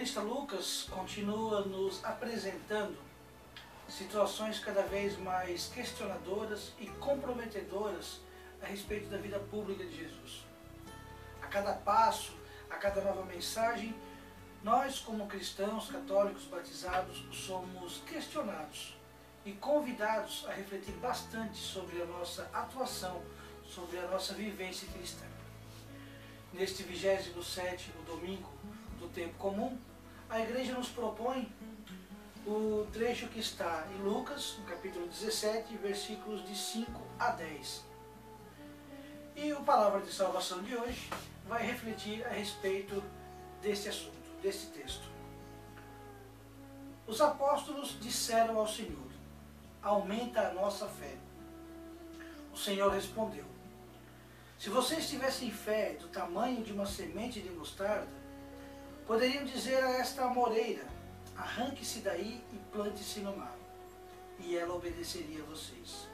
evangelista Lucas continua nos apresentando situações cada vez mais questionadoras e comprometedoras a respeito da vida pública de Jesus. A cada passo, a cada nova mensagem, nós, como cristãos católicos batizados, somos questionados e convidados a refletir bastante sobre a nossa atuação, sobre a nossa vivência cristã. Neste 27º domingo do tempo comum, a Igreja nos propõe o trecho que está em Lucas, no capítulo 17, versículos de 5 a 10. E o Palavra de Salvação de hoje vai refletir a respeito deste assunto, deste texto. Os apóstolos disseram ao Senhor: aumenta a nossa fé. O Senhor respondeu: se vocês tivessem fé do tamanho de uma semente de mostarda, poderiam dizer a esta amoreira: arranque-se daí e plante-se no mar, e ela obedeceria a vocês.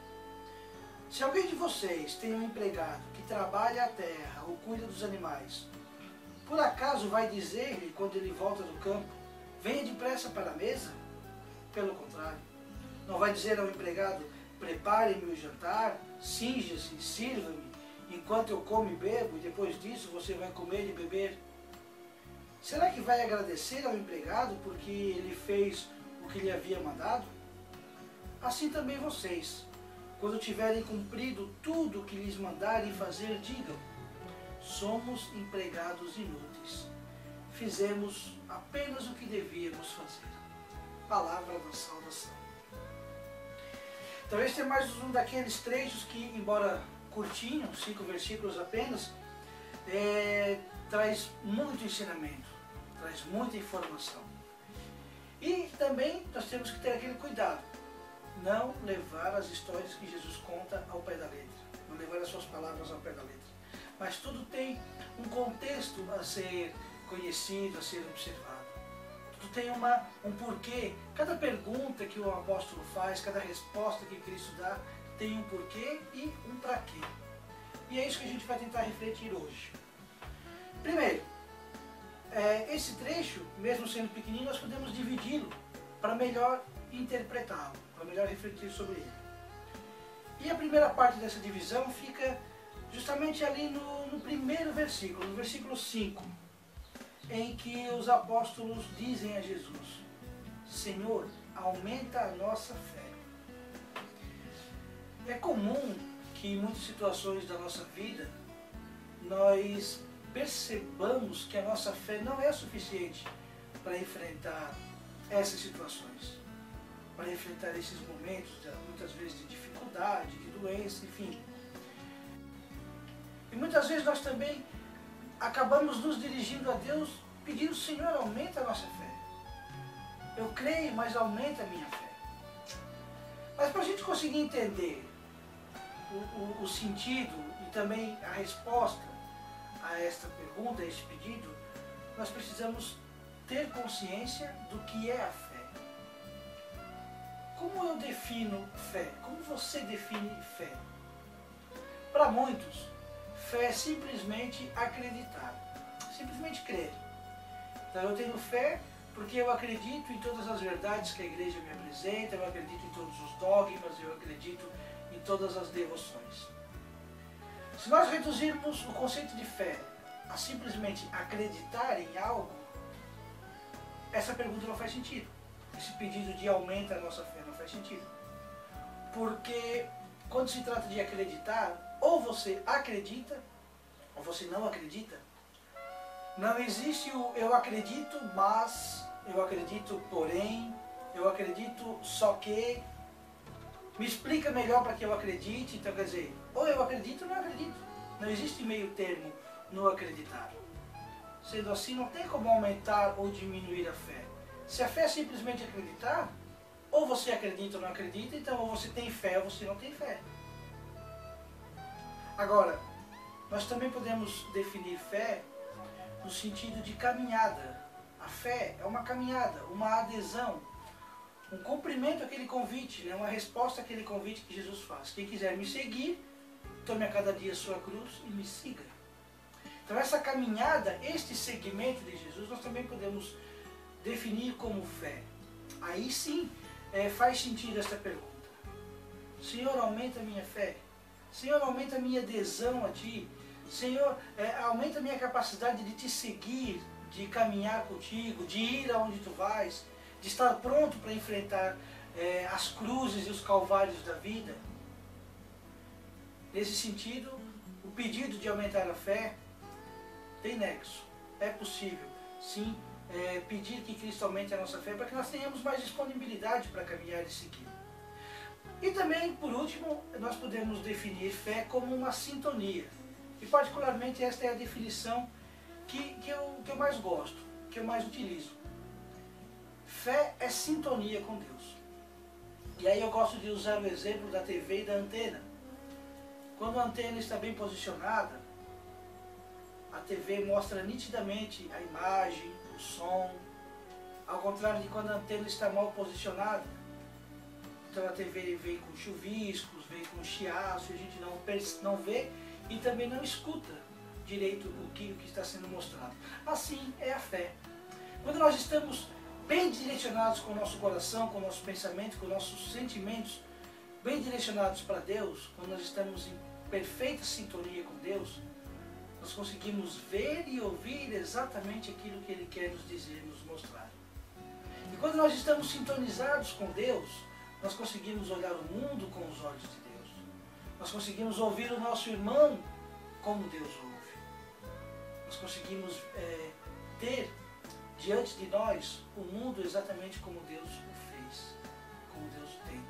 Se alguém de vocês tem um empregado que trabalha a terra ou cuida dos animais, por acaso vai dizer-lhe quando ele volta do campo: venha depressa para a mesa? Pelo contrário, não vai dizer ao empregado: prepare-me o jantar, cinja-se, sirva-me, enquanto eu como e bebo, e depois disso você vai comer e beber? Será que vai agradecer ao empregado porque ele fez o que lhe havia mandado? Assim também vocês, quando tiverem cumprido tudo o que lhes mandarem fazer, digam: somos empregados inúteis, fizemos apenas o que devíamos fazer. Palavra da salvação. Talvez tenha mais um daqueles trechos que, embora curtinho, 5 versículos apenas, traz muito ensinamento, traz muita informação. E também nós temos que ter aquele cuidado, não levar as histórias que Jesus conta ao pé da letra, não levar as suas palavras ao pé da letra. Mas tudo tem um contexto a ser conhecido, a ser observado. Tudo tem um porquê. Cada pergunta que o apóstolo faz, cada resposta que Cristo dá, tem um porquê e um para quê. E é isso que a gente vai tentar refletir hoje. Primeiro, esse trecho, mesmo sendo pequenininho, nós podemos dividi-lo para melhor interpretá-lo, para melhor refletir sobre ele. E a primeira parte dessa divisão fica justamente ali no primeiro versículo, no versículo 5, em que os apóstolos dizem a Jesus: Senhor, aumenta a nossa fé. É comum que em muitas situações da nossa vida nós percebamos que a nossa fé não é suficiente para enfrentar essas situações, para enfrentar esses momentos, muitas vezes de dificuldade, de doença, enfim. E muitas vezes nós também acabamos nos dirigindo a Deus pedindo: Senhor, aumenta a nossa fé. Eu creio, mas aumenta a minha fé. Mas para a gente conseguir entender o sentido e também a resposta a esta pergunta, a este pedido, nós precisamos ter consciência do que é a fé. Como eu defino fé? Como você define fé? Para muitos, fé é simplesmente acreditar, simplesmente crer. Então eu tenho fé porque eu acredito em todas as verdades que a igreja me apresenta, eu acredito em todos os dogmas, eu acredito em todas as devoções. Se nós reduzirmos o conceito de fé a simplesmente acreditar em algo, essa pergunta não faz sentido. Esse pedido de aumenta a nossa fé não faz sentido. Porque quando se trata de acreditar, ou você acredita, ou você não acredita. Não existe o eu acredito, mas, eu acredito, porém, eu acredito, só que. Me explica melhor para que eu acredite. Então, quer dizer, ou eu acredito ou não acredito. Não existe meio termo no acreditar. Sendo assim, não tem como aumentar ou diminuir a fé. Se a fé é simplesmente acreditar, ou você acredita ou não acredita, então ou você tem fé ou você não tem fé. Agora, nós também podemos definir fé no sentido de caminhada. A fé é uma caminhada, uma adesão, um cumprimento àquele convite, né? Uma resposta àquele convite que Jesus faz. Quem quiser me seguir, tome a cada dia a sua cruz e me siga. Então essa caminhada, este seguimento de Jesus, nós também podemos definir como fé? Aí sim faz sentido esta pergunta. Senhor, aumenta a minha fé. Senhor, aumenta a minha adesão a Ti. Senhor, aumenta a minha capacidade de Te seguir, de caminhar contigo, de ir aonde Tu vais, de estar pronto para enfrentar as cruzes e os calvários da vida. Nesse sentido, o pedido de aumentar a fé tem nexo. É possível, sim, pedir que Cristo aumente a nossa fé para que nós tenhamos mais disponibilidade para caminhar e seguir. E também, por último, nós podemos definir fé como uma sintonia. E particularmente esta é a definição que eu mais gosto, que eu mais utilizo. Fé é sintonia com Deus. E aí eu gosto de usar o exemplo da TV e da antena. Quando a antena está bem posicionada, a TV mostra nitidamente a imagem, o som, ao contrário de quando a antena está mal posicionada. Então a TV vem com chuviscos, vem com chiaço, a gente não vê e também não escuta direito o que está sendo mostrado. Assim é a fé. Quando nós estamos bem direcionados com o nosso coração, com o nosso pensamento, com os nossos sentimentos, bem direcionados para Deus, quando nós estamos em perfeita sintonia com Deus, nós conseguimos ver e ouvir exatamente aquilo que Ele quer nos dizer, nos mostrar. E quando nós estamos sintonizados com Deus, nós conseguimos olhar o mundo com os olhos de Deus. Nós conseguimos ouvir o nosso irmão como Deus ouve. Nós conseguimos ter diante de nós o mundo exatamente como Deus o fez, como Deus tem.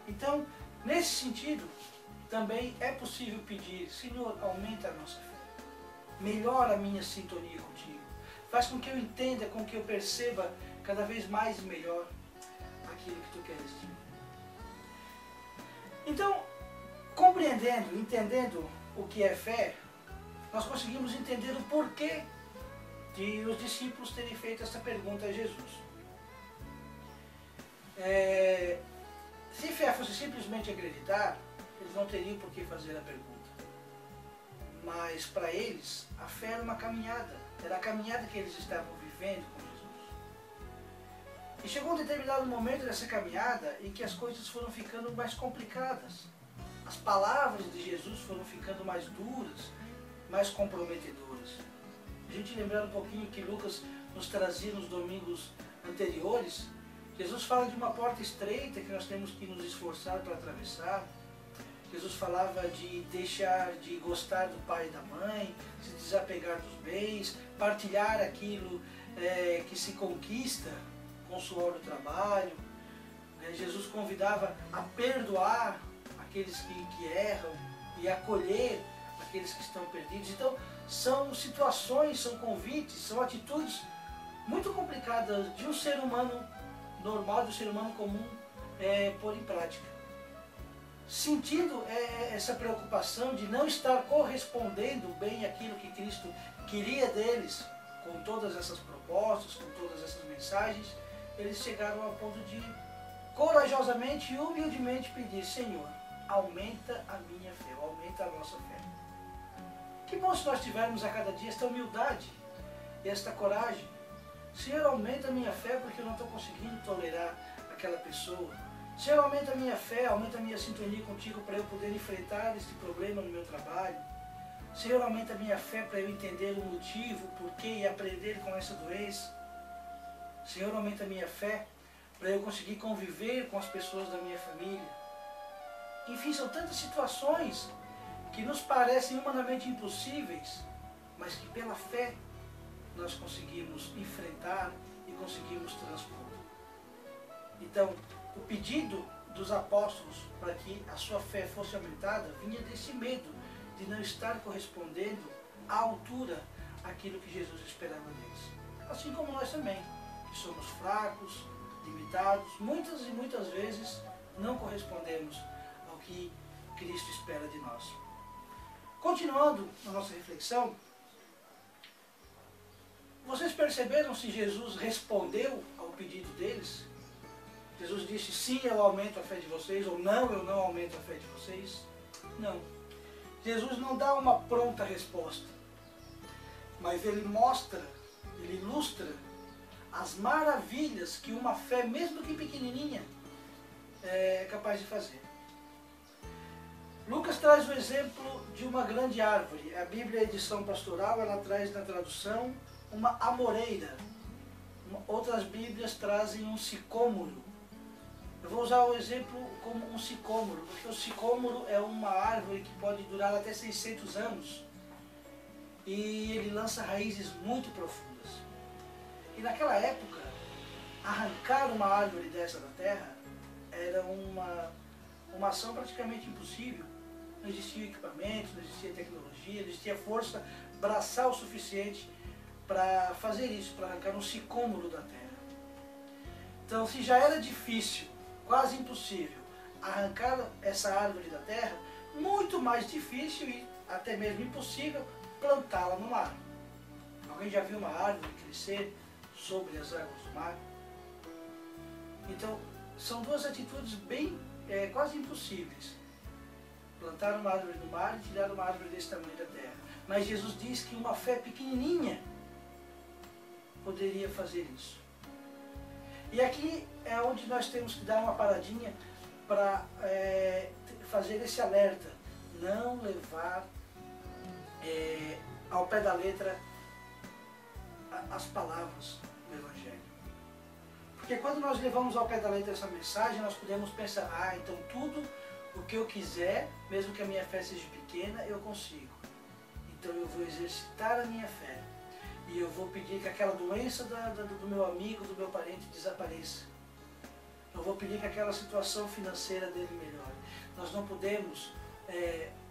Então, nesse sentido, também é possível pedir: Senhor, aumenta a nossa fé, melhora a minha sintonia contigo, faz com que eu entenda, com que eu perceba cada vez mais e melhor aquilo que Tu queres de mim. Então, compreendendo, entendendo o que é fé, nós conseguimos entender o porquê de os discípulos terem feito essa pergunta a Jesus. Se fé fosse simplesmente acreditar, eles não teriam por que fazer a pergunta. Mas para eles, a fé era uma caminhada. Era a caminhada que eles estavam vivendo com Jesus. E chegou um determinado momento dessa caminhada em que as coisas foram ficando mais complicadas. As palavras de Jesus foram ficando mais duras, mais comprometedoras. A gente lembrar um pouquinho que Lucas nos trazia nos domingos anteriores, Jesus fala de uma porta estreita que nós temos que nos esforçar para atravessar. Jesus falava de deixar de gostar do pai e da mãe, se desapegar dos bens, partilhar aquilo que se conquista com o suor do trabalho. Jesus convidava a perdoar aqueles que erram e acolher aqueles que estão perdidos. Então, são situações, são convites, são atitudes muito complicadas de um ser humano normal, de um ser humano comum pôr em prática. Sentindo essa preocupação de não estar correspondendo bem àquilo que Cristo queria deles, com todas essas propostas, com todas essas mensagens, eles chegaram ao ponto de corajosamente e humildemente pedir: Senhor, aumenta a minha fé, aumenta a nossa fé. Que bom se nós tivermos a cada dia esta humildade e esta coragem. Senhor, aumenta a minha fé porque eu não estou conseguindo tolerar aquela pessoa. Senhor, aumenta a minha fé, aumenta a minha sintonia contigo para eu poder enfrentar este problema no meu trabalho. Senhor, aumenta a minha fé para eu entender o motivo, o porquê e aprender com essa doença. Senhor, aumenta a minha fé para eu conseguir conviver com as pessoas da minha família. Enfim, são tantas situações que nos parecem humanamente impossíveis, mas que pela fé nós conseguimos enfrentar e conseguimos transpor. Então, o pedido dos apóstolos para que a sua fé fosse aumentada vinha desse medo de não estar correspondendo à altura àquilo que Jesus esperava deles. Assim como nós também, que somos fracos, limitados, muitas e muitas vezes não correspondemos ao que Cristo espera de nós. Continuando na nossa reflexão, vocês perceberam se Jesus respondeu ao pedido deles? Jesus disse: sim, eu aumento a fé de vocês, ou não, eu não aumento a fé de vocês? Não. Jesus não dá uma pronta resposta, mas ele mostra, ele ilustra as maravilhas que uma fé, mesmo que pequenininha, é capaz de fazer. Lucas traz o exemplo de uma grande árvore. A Bíblia, a edição pastoral, ela traz na tradução uma amoreira. Outras Bíblias trazem um sicômoro. Eu vou usar o exemplo como um sicômoro, porque o sicômoro é uma árvore que pode durar até 600 anos. E ele lança raízes muito profundas. E naquela época, arrancar uma árvore dessa da terra era uma ação praticamente impossível. Não existia equipamento, não existia tecnologia, não existia força braçal suficiente para fazer isso, para arrancar um sicômoro da terra. Então, se já era difícil, quase impossível, arrancar essa árvore da terra, muito mais difícil e até mesmo impossível plantá-la no mar. Alguém já viu uma árvore crescer sobre as águas do mar? Então, são duas atitudes bem, quase impossíveis. Plantar uma árvore no mar e tirar uma árvore desse tamanho da terra. Mas Jesus diz que uma fé pequenininha poderia fazer isso. E aqui é onde nós temos que dar uma paradinha para fazer esse alerta. Não levar ao pé da letra as palavras do Evangelho. Porque quando nós levamos ao pé da letra essa mensagem, nós podemos pensar, então tudo o que eu quiser, mesmo que a minha fé seja pequena, eu consigo. Então eu vou exercitar a minha fé. E eu vou pedir que aquela doença do meu amigo, do meu parente desapareça. Eu vou pedir que aquela situação financeira dele melhore. Nós não podemos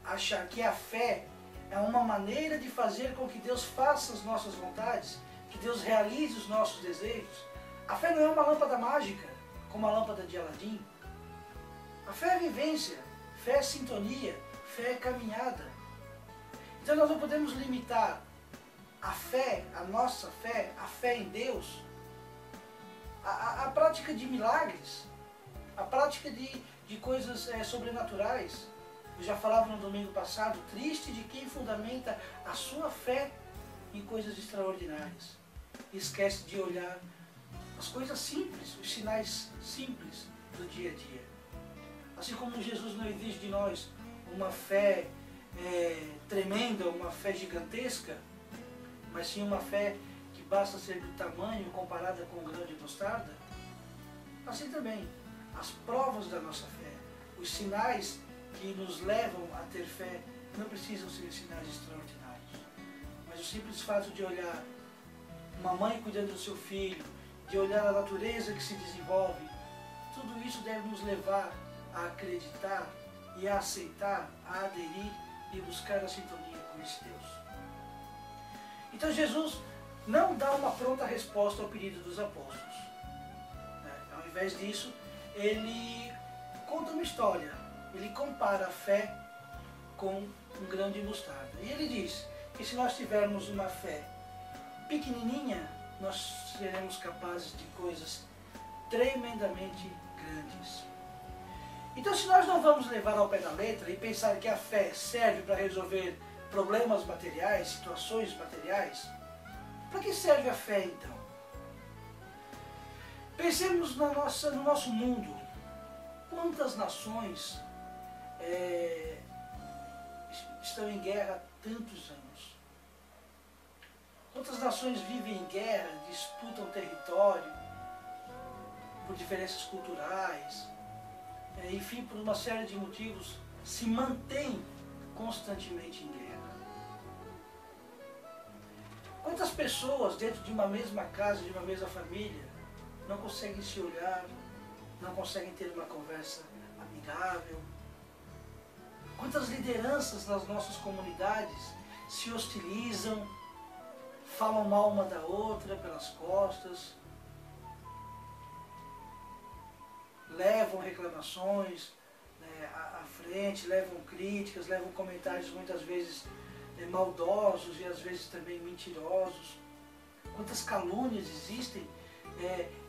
achar que a fé é uma maneira de fazer com que Deus faça as nossas vontades, que Deus realize os nossos desejos. A fé não é uma lâmpada mágica, como a lâmpada de Aladim. A fé é vivência, fé é sintonia, fé é caminhada. Então nós não podemos limitar a fé, a nossa fé, a fé em Deus, a prática de milagres, a prática de coisas sobrenaturais. Eu já falava no domingo passado, triste de quem fundamenta a sua fé em coisas extraordinárias. E esquece de olhar as coisas simples, os sinais simples do dia a dia. Assim como Jesus não exige de nós uma fé tremenda, uma fé gigantesca, mas sim uma fé que basta ser do tamanho comparada com um grão de mostarda, assim também, as provas da nossa fé, os sinais que nos levam a ter fé, não precisam ser sinais extraordinários. Mas o simples fato de olhar uma mãe cuidando do seu filho, de olhar a natureza que se desenvolve, tudo isso deve nos levar a acreditar e a aceitar, a aderir e buscar a sintonia com esse Deus. Então Jesus não dá uma pronta resposta ao pedido dos apóstolos. Ao invés disso, ele conta uma história. Ele compara a fé com um grão de mostarda. E ele diz que se nós tivermos uma fé pequenininha, nós seremos capazes de coisas tremendamente grandes. Então, se nós não vamos levar ao pé da letra e pensar que a fé serve para resolver problemas materiais, situações materiais, para que serve a fé então? Pensemos no nosso mundo. Quantas nações estão em guerra há tantos anos? Quantas nações vivem em guerra, disputam território por diferenças culturais, enfim, por uma série de motivos, se mantêm constantemente em guerra? Quantas pessoas dentro de uma mesma casa, de uma mesma família, não conseguem se olhar, não conseguem ter uma conversa amigável? Quantas lideranças nas nossas comunidades se hostilizam, falam mal uma da outra pelas costas, levam reclamações à frente, levam críticas, levam comentários muitas vezes maldosos e às vezes também mentirosos? Quantas calúnias existem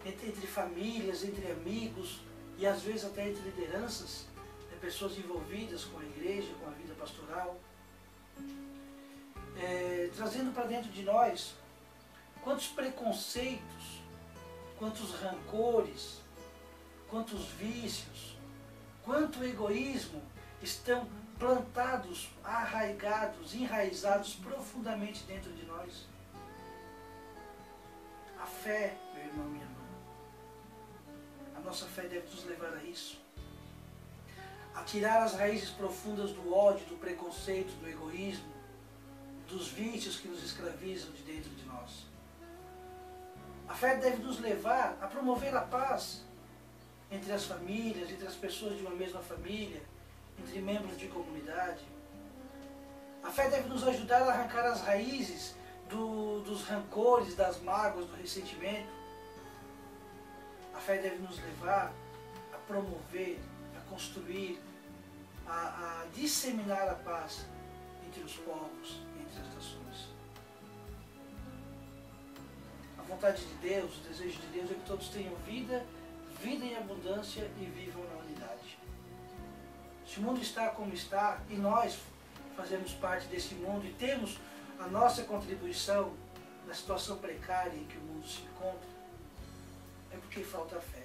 entre famílias, entre amigos e às vezes até entre lideranças, pessoas envolvidas com a igreja, com a vida pastoral, trazendo para dentro de nós quantos preconceitos quantos rancores, quantos vícios, quanto egoísmo estão plantados, arraigados, enraizados profundamente dentro de nós. A fé, meu irmão, minha irmã, a nossa fé deve nos levar a isso. A tirar as raízes profundas do ódio, do preconceito, do egoísmo, dos vícios que nos escravizam de dentro de nós. A fé deve nos levar a promover a paz entre as famílias, entre as pessoas de uma mesma família, entre membros de comunidade. A fé deve nos ajudar a arrancar as raízes dos rancores, das mágoas, do ressentimento. A fé deve nos levar a promover, a construir, a disseminar a paz entre os povos, entre as nações. A vontade de Deus, o desejo de Deus é que todos tenham vida em abundância e vivam na unidade. Se o mundo está como está, e nós fazemos parte desse mundo e temos a nossa contribuição na situação precária em que o mundo se encontra, é porque falta fé.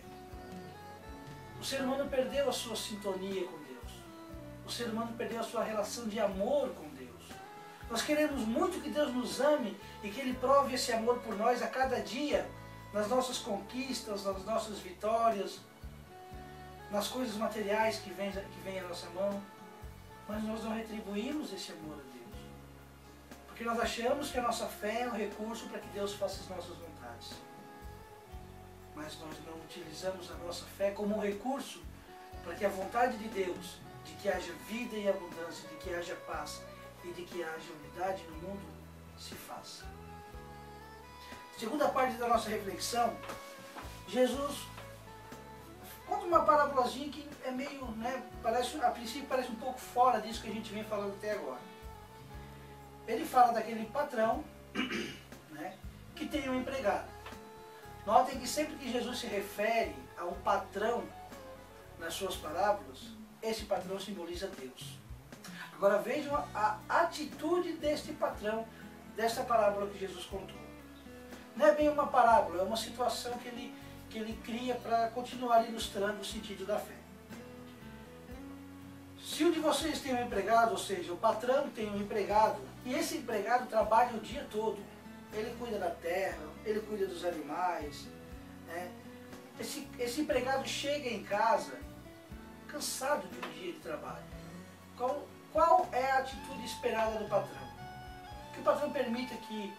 O ser humano perdeu a sua sintonia com Deus. O ser humano perdeu a sua relação de amor com Deus. Nós queremos muito que Deus nos ame e que Ele prove esse amor por nós a cada dia, nas nossas conquistas, nas nossas vitórias, nas coisas materiais que vêm à nossa mão, mas nós não retribuímos esse amor a Deus. Porque nós achamos que a nossa fé é um recurso para que Deus faça as nossas vontades. Mas nós não utilizamos a nossa fé como um recurso para que a vontade de Deus, de que haja vida e abundância, de que haja paz e de que haja unidade no mundo, se faça. Segunda parte da nossa reflexão, Jesus conta uma parábolazinha que é meio, a princípio parece um pouco fora disso que a gente vem falando até agora. Ele fala daquele patrão, que tem um empregado. Notem que sempre que Jesus se refere a um patrão nas suas parábolas, esse patrão simboliza Deus. Agora vejam a atitude deste patrão, desta parábola que Jesus contou. Não é bem uma parábola, é uma situação que ele cria para continuar ilustrando o sentido da fé. Se um de vocês tem um empregado, ou seja, o patrão tem um empregado, e esse empregado trabalha o dia todo, ele cuida da terra, ele cuida dos animais, Esse empregado chega em casa cansado de um dia de trabalho. Qual é a atitude esperada do patrão? Que o patrão permita que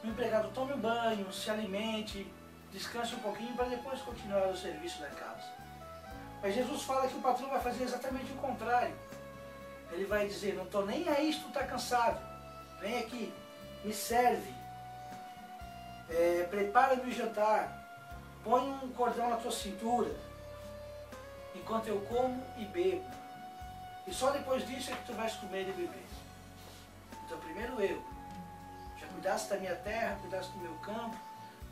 o empregado tome um banho, se alimente, descanse um pouquinho para depois continuar o serviço da casa. Mas Jesus fala que o patrão vai fazer exatamente o contrário. Ele vai dizer, não estou nem aí se tu está cansado, vem aqui, me serve, prepara-me o jantar, põe um cordão na tua cintura, enquanto eu como e bebo. E só depois disso é que tu vais comer e beber. Então primeiro eu, já cuidaste da minha terra, cuidaste do meu campo,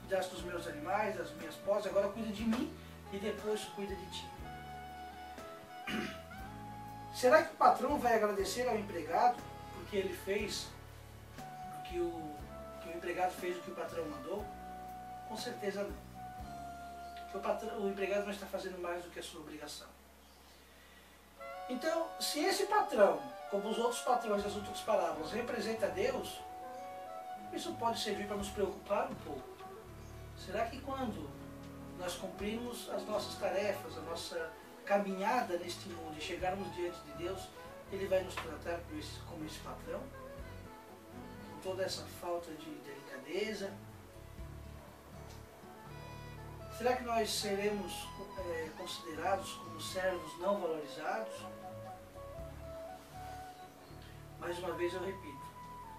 cuidaste dos meus animais, das minhas posses, agora cuida de mim e depois cuida de ti. Será que o patrão vai agradecer ao empregado porque ele fez que o empregado fez o que o patrão mandou? Com certeza não. Porque o empregado não está fazendo mais do que a sua obrigação. Então, se esse patrão, como os outros patrões das outras parábolas, representa Deus, isso pode servir para nos preocupar um pouco. Será que quando nós cumprirmos as nossas tarefas, a nossa caminhada neste mundo e chegarmos diante de Deus, Ele vai nos tratar como esse patrão? Com toda essa falta de delicadeza? Será que nós seremos considerados como servos não valorizados? Mais uma vez eu repito,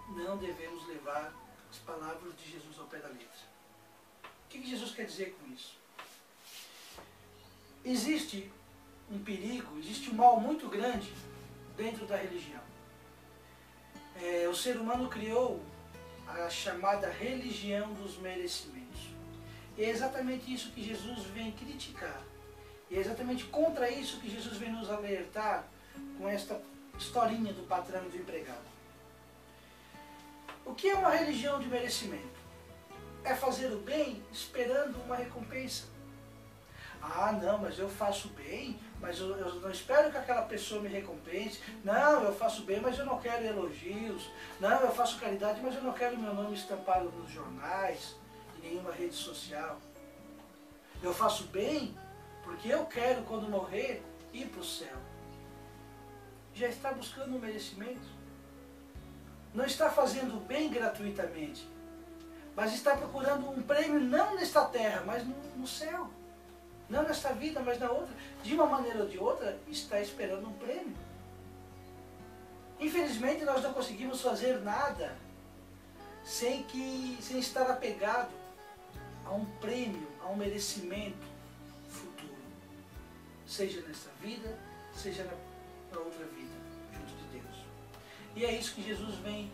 não devemos levar as palavras de Jesus ao pé da letra. O que Jesus quer dizer com isso? Existe um perigo, existe um mal muito grande dentro da religião. O ser humano criou a chamada religião dos merecimentos. E é exatamente isso que Jesus vem criticar. E é exatamente contra isso que Jesus vem nos alertar com esta historinha do patrão e do empregado. O que é uma religião de merecimento? é fazer o bem esperando uma recompensa. Ah, não, mas eu faço bem, mas eu não espero que aquela pessoa me recompense. Não, eu faço bem, mas eu não quero elogios. Não, eu faço caridade, mas eu não quero meu nome estampado nos jornais, em nenhuma rede social. Eu faço bem porque eu quero, quando morrer, ir para o céu. Já está buscando um merecimento? Não está fazendo o bem gratuitamente, mas está procurando um prêmio não nesta terra, mas no céu. Não nesta vida, mas na outra. De uma maneira ou de outra, está esperando um prêmio. Infelizmente, nós não conseguimos fazer nada sem estar apegado a um prêmio, a um merecimento futuro. Seja nesta vida, seja na outra vida, junto de Deus. E é isso que Jesus vem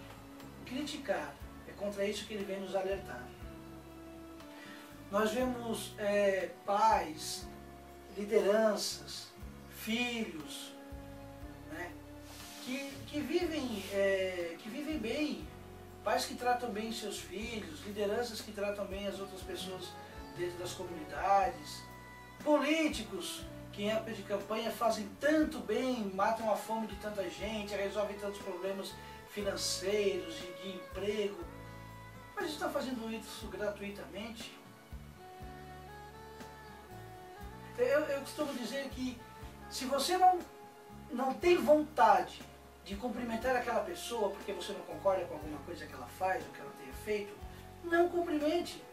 criticar. É contra isso que ele vem nos alertar. Nós vemos pais, lideranças, filhos, né, que vivem bem, pais que tratam bem seus filhos, lideranças que tratam bem as outras pessoas dentro das comunidades, políticos que em época de campanha fazem tanto bem, matam a fome de tanta gente, resolvem tantos problemas financeiros, de emprego, mas estão fazendo isso gratuitamente. Eu costumo dizer que se você não tem vontade de cumprimentar aquela pessoa porque você não concorda com alguma coisa que ela faz ou que ela tenha feito, não cumprimente.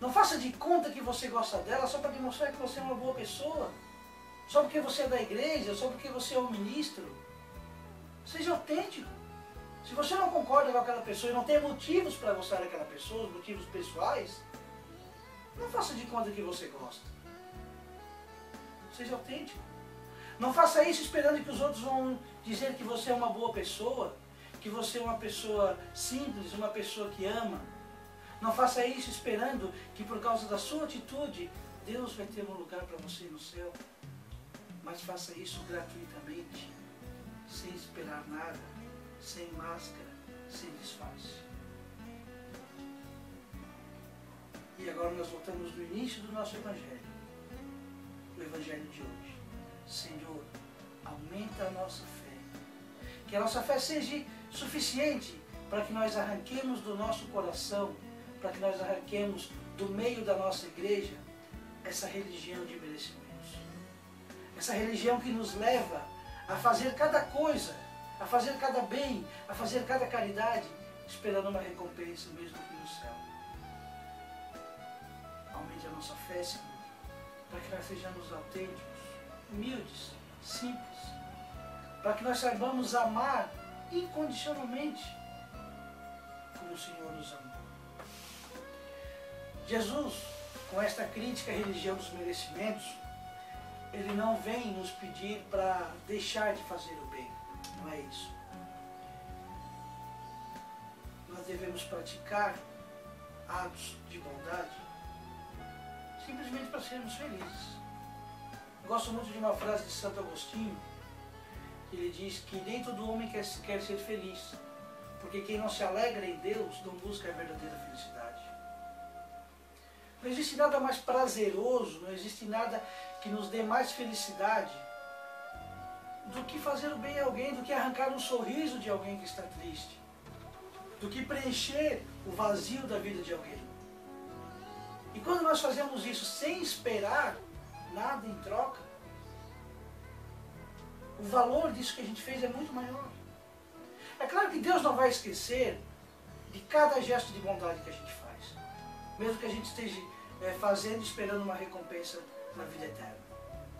Não faça de conta que você gosta dela só para demonstrar que você é uma boa pessoa, só porque você é da igreja, só porque você é um ministro. Seja autêntico. Se você não concorda com aquela pessoa e não tem motivos para gostar daquela pessoa, motivos pessoais, não faça de conta que você gosta. Seja autêntico. Não faça isso esperando que os outros vão dizer que você é uma boa pessoa, que você é uma pessoa simples, uma pessoa que ama. Não faça isso esperando que por causa da sua atitude, Deus vai ter um lugar para você no céu. Mas faça isso gratuitamente, sem esperar nada, sem máscara, sem disfarce. E agora nós voltamos no início do nosso Evangelho. O Evangelho de hoje. Senhor, aumenta a nossa fé. Que a nossa fé seja suficiente para que nós arranquemos do nosso coração, para que nós arranquemos do meio da nossa igreja essa religião de merecimentos. Essa religião que nos leva a fazer cada coisa, a fazer cada bem, a fazer cada caridade, esperando uma recompensa mesmo que no céu. Aumente a nossa fé, Senhor, para que nós sejamos autênticos, humildes, simples, para que nós saibamos amar incondicionalmente, como o Senhor nos amou. Jesus, com esta crítica à religião dos merecimentos, ele não vem nos pedir para deixar de fazer o bem, não é isso. Nós devemos praticar atos de bondade simplesmente para sermos felizes. Gosto muito de uma frase de Santo Agostinho, que ele diz que nem todo homem quer ser feliz, porque quem não se alegra em Deus não busca a verdadeira felicidade. Não existe nada mais prazeroso, não existe nada que nos dê mais felicidade do que fazer o bem a alguém, do que arrancar um sorriso de alguém que está triste, do que preencher o vazio da vida de alguém. E quando nós fazemos isso sem esperar nada em troca, o valor disso que a gente fez é muito maior. É claro que Deus não vai esquecer de cada gesto de bondade que a gente faz, mesmo que a gente esteja fazendo esperando uma recompensa na vida eterna.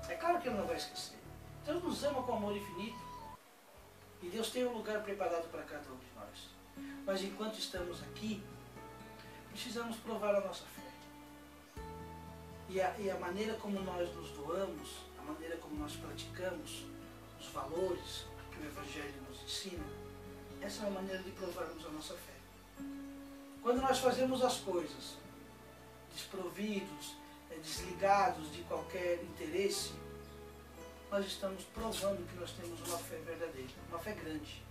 É claro que Ele não vai esquecer. Deus nos ama com amor infinito e Deus tem um lugar preparado para cada um de nós. Mas enquanto estamos aqui, precisamos provar a nossa fé. E a maneira como nós nos doamos, a maneira como nós praticamos os valores que o Evangelho nos ensina, essa é uma maneira de provarmos a nossa fé. Quando nós fazemos as coisas desprovidos, desligados de qualquer interesse, nós estamos provando que nós temos uma fé verdadeira, uma fé grande,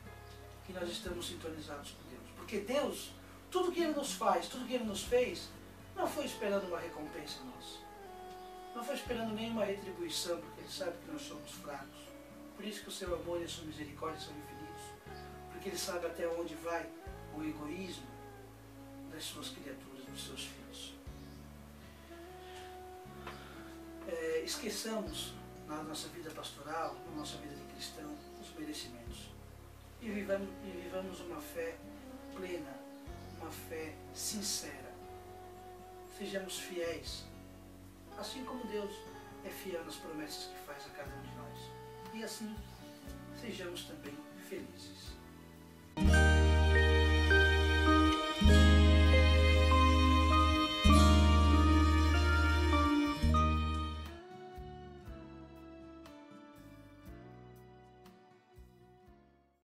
que nós estamos sintonizados com Deus. Porque Deus tudo que Ele nos faz, tudo que Ele nos fez, não foi esperando uma recompensa nossa. Não foi esperando nenhuma retribuição, porque Ele sabe que nós somos fracos. Por isso que o seu amor e a sua misericórdia são infinitos. Porque Ele sabe até onde vai o egoísmo das suas criaturas, dos seus filhos. Esqueçamos na nossa vida pastoral, na nossa vida de cristão, os merecimentos. E vivamos uma fé plena, uma fé sincera. Sejamos fiéis, assim como Deus é fiel nas promessas que faz a cada um de nós. E assim, sejamos também felizes.